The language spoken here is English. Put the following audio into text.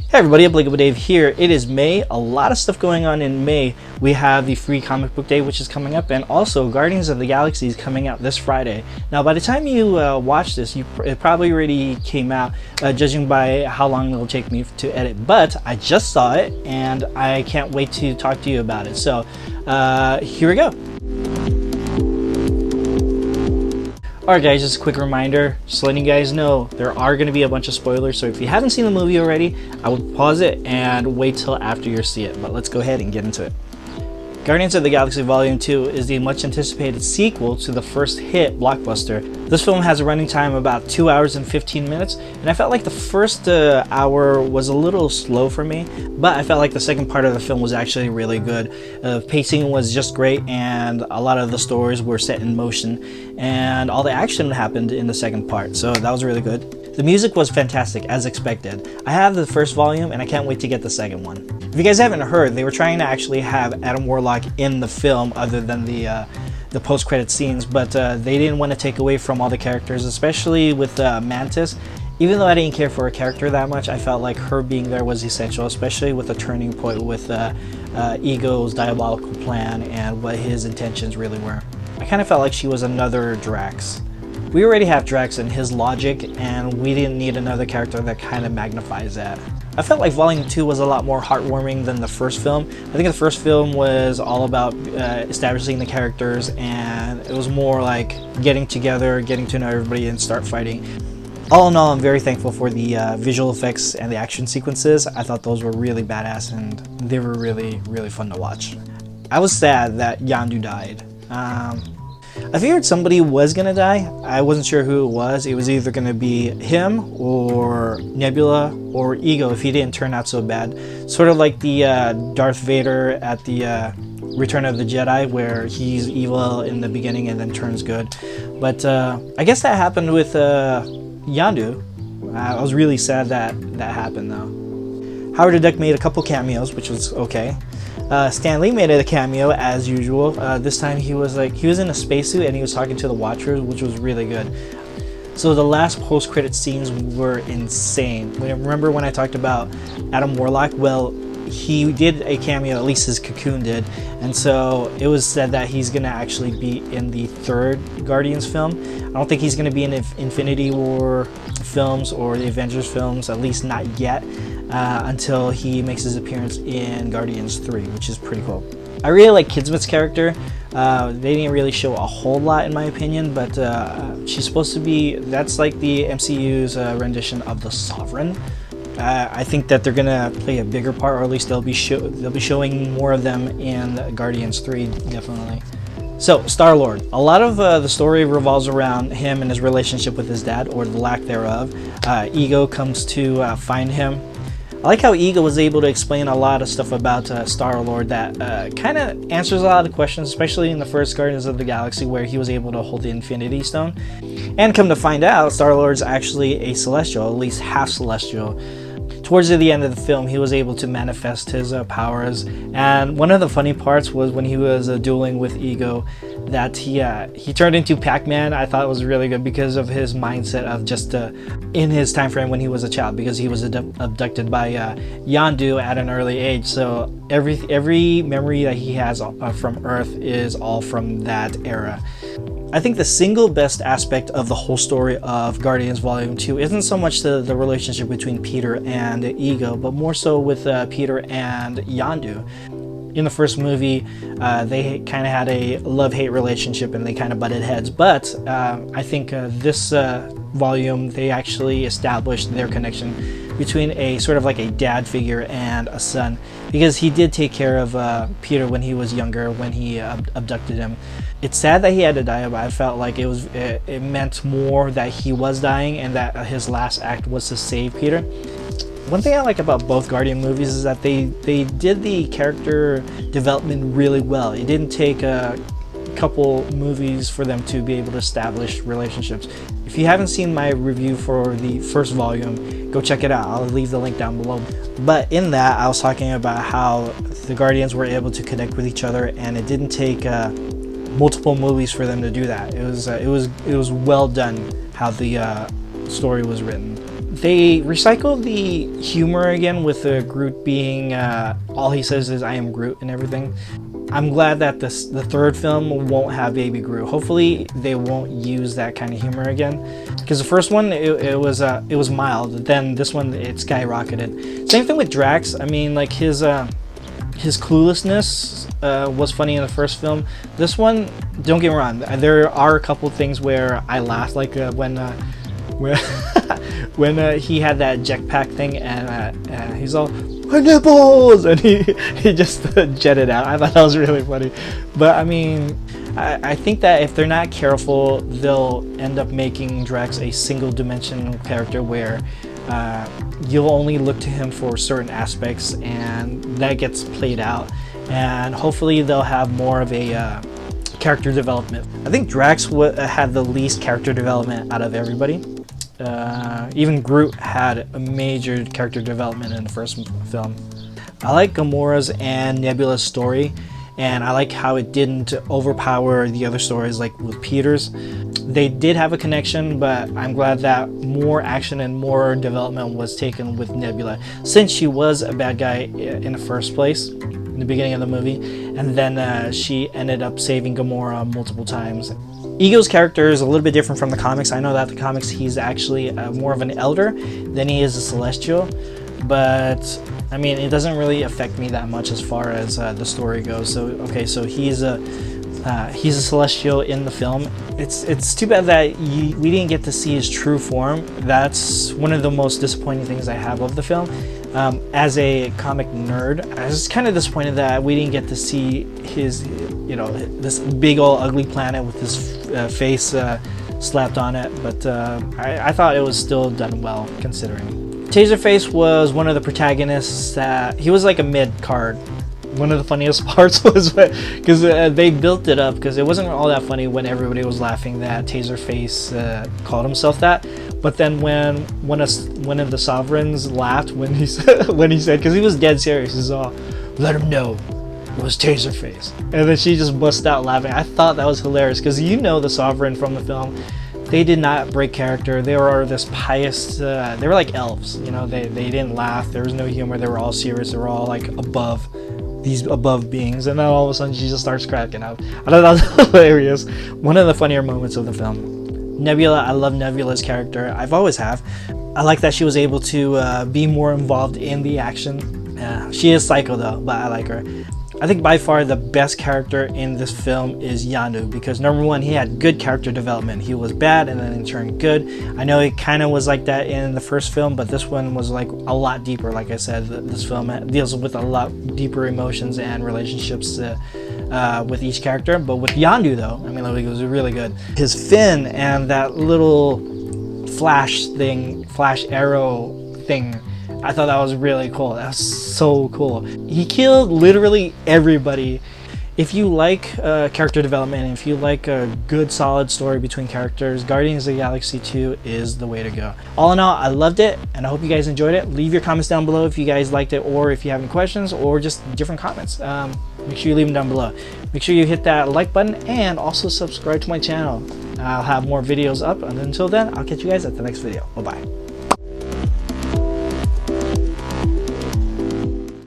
Hey everybody, Applicable Dave here. It is May. A lot of stuff going on in May. We have the Free Comic Book Day, which is coming up, and also Guardians of the Galaxy is coming out this Friday. Now, by the time you watch this, it probably already came out, judging by how long it'll take me to edit. But I just saw it, and I can't wait to talk to you about it. So, here we go. Alright guys, just a quick reminder, just letting you guys know, there are going to be a bunch of spoilers, so if you haven't seen the movie already, I would pause it and wait till after you see it, but let's go ahead and get into it. Guardians of the Galaxy Volume 2 is the much anticipated sequel to the first hit blockbuster. This film has a running time of about 2 hours and 15 minutes, and I felt like the first hour was a little slow for me, but I felt like the second part of the film was actually really good. Pacing was just great, and a lot of the stories were set in motion, and all the action happened in the second part, so that was really good. The music was fantastic, as expected. I have the first volume, and I can't wait to get the second one. If you guys haven't heard, they were trying to actually have Adam Warlock in the film other than the post-credit scenes, but they didn't want to take away from all the characters, especially with Mantis. Even though I didn't care for her character that much, I felt like her being there was essential, especially with the turning point with Ego's diabolical plan and what his intentions really were. I kind of felt like she was another Drax. We already have Drax and his logic, and we didn't need another character that kind of magnifies that. I felt like Volume 2 was a lot more heartwarming than the first film. I think the first film was all about establishing the characters, and it was more like getting together, getting to know everybody, and start fighting. All in all, I'm very thankful for the visual effects and the action sequences. I thought those were really badass, and they were really, really fun to watch. I was sad that Yondu died. I figured somebody was gonna die. I wasn't sure who it was. It was either gonna be him or Nebula or Ego if he didn't turn out so bad. Sort of like the Darth Vader at the Return of the Jedi, where he's evil in the beginning and then turns good. But I guess that happened with Yondu. I was really sad that happened though. Howard the Duck made a couple cameos, which was okay. Stan Lee made a cameo as usual. This time he was in a spacesuit and he was talking to the Watchers, which was really good. So the last post-credit scenes were insane. Remember when I talked about Adam Warlock? Well, he did a cameo, at least his cocoon did, and so it was said that he's gonna actually be in the third Guardians film. I don't think he's gonna be in Infinity War films or the Avengers films, at least not yet, until he makes his appearance in Guardians 3, which is pretty cool. I really like Kismet's character. They didn't really show a whole lot in my opinion, but she's supposed to be, that's like the MCU's rendition of the Sovereign. I think that they're gonna play a bigger part, or at least they'll be showing more of them in Guardians 3, definitely. So, Starlord. A lot of the story revolves around him and his relationship with his dad, or the lack thereof. Ego comes to find him. I like how Ego was able to explain a lot of stuff about Starlord that kind of answers a lot of questions, especially in the first Guardians of the Galaxy, where he was able to hold the Infinity Stone. And come to find out, Starlord's actually a Celestial, at least half Celestial. Towards the end of the film, he was able to manifest his powers, and one of the funny parts was when he was dueling with Ego, that he turned into Pac-Man. I thought it was really good because of his mindset of just in his time frame when he was a child, because he was abducted by Yondu at an early age. So every memory that he has from Earth is all from that era. I think the single best aspect of the whole story of Guardians Volume 2 isn't so much the relationship between Peter and Ego, but more so with Peter and Yondu. In the first movie, they kind of had a love-hate relationship and they kind of butted heads, but I think this volume, they actually established their connection between a sort of like a dad figure and a son, because he did take care of Peter when he was younger, when he abducted him. It's sad that he had to die, but I felt like it meant more that he was dying and that his last act was to save Peter. One thing I like about both Guardian movies is that they did the character development really well. It didn't take a couple movies for them to be able to establish relationships. If you haven't seen my review for the first volume, go check it out. I'll leave the link down below. But in that, I was talking about how the Guardians were able to connect with each other, and it didn't take multiple movies for them to do that. It was well done how the story was written. They recycled the humor again with Groot being all he says is "I am Groot" and everything. I'm glad that the third film won't have Baby Groot. Hopefully they won't use that kind of humor again, because the first one it was mild. Then this one it skyrocketed. Same thing with Drax. I mean, like his cluelessness was funny in the first film. This one, don't get me wrong, there are a couple things where I laughed, like when he had that jetpack thing and he's all, "My nipples!" and he just jetted out. I thought that was really funny. But I mean, I think that if they're not careful, they'll end up making Drax a single dimensional character where you'll only look to him for certain aspects, and that gets played out. And hopefully they'll have more of a character development. I think Drax had the least character development out of everybody. Even Groot had a major character development in the first film. I like Gamora's and Nebula's story, and I like how it didn't overpower the other stories like with Peter's. They did have a connection, but I'm glad that more action and more development was taken with Nebula, since she was a bad guy in the first place in the beginning of the movie, and then she ended up saving Gamora multiple times. Ego's character is a little bit different from the comics. I know that the comics he's actually more of an elder than he is a celestial, but I mean it doesn't really affect me that much as far as the story goes. So okay, so he's a celestial in the film. It's too bad that we didn't get to see his true form. That's one of the most disappointing things I have of the film. As a comic nerd, I was kind of disappointed that we didn't get to see his, this big old ugly planet with his face slapped on it. But I thought it was still done well considering. Taserface was one of the protagonists. He was like a mid card. One of the funniest parts was because they built it up, because it wasn't all that funny when everybody was laughing that Taserface called himself that. But then when one of the sovereigns laughed when he said, because he was dead serious, he's all, "Let him know it was Taserface," and then she just bust out laughing. I thought that was hilarious, because the sovereign from the film, they did not break character. They were this pious. They were like elves, They didn't laugh. There was no humor. They were all serious. They were all like above beings, and then all of a sudden she just starts cracking up. I thought that was hilarious. One of the funnier moments of the film. Nebula, I love Nebula's character. I've always have. I like that she was able to be more involved in the action. She is psycho though, but I like her. I think by far the best character in this film is Yondu, because number one, he had good character development. He was bad and then in turn good. I know it kind of was like that in the first film, but this one was like a lot deeper. Like I said, this film deals with a lot deeper emotions and relationships with each character. But with Yondu though, I mean, it was really good. His fin and that little flash arrow thing, I thought that was really cool. That was so cool. He killed literally everybody. If you like character development, and if you like a good solid story between characters, Guardians of the Galaxy 2 is the way to go. All in all, I loved it, and I hope you guys enjoyed it. Leave your comments down below if you guys liked it, or if you have any questions, or just different comments. Make sure you leave them down below. Make sure you hit that like button, and also subscribe to my channel. I'll have more videos up, and until then, I'll catch you guys at the next video. Bye-bye.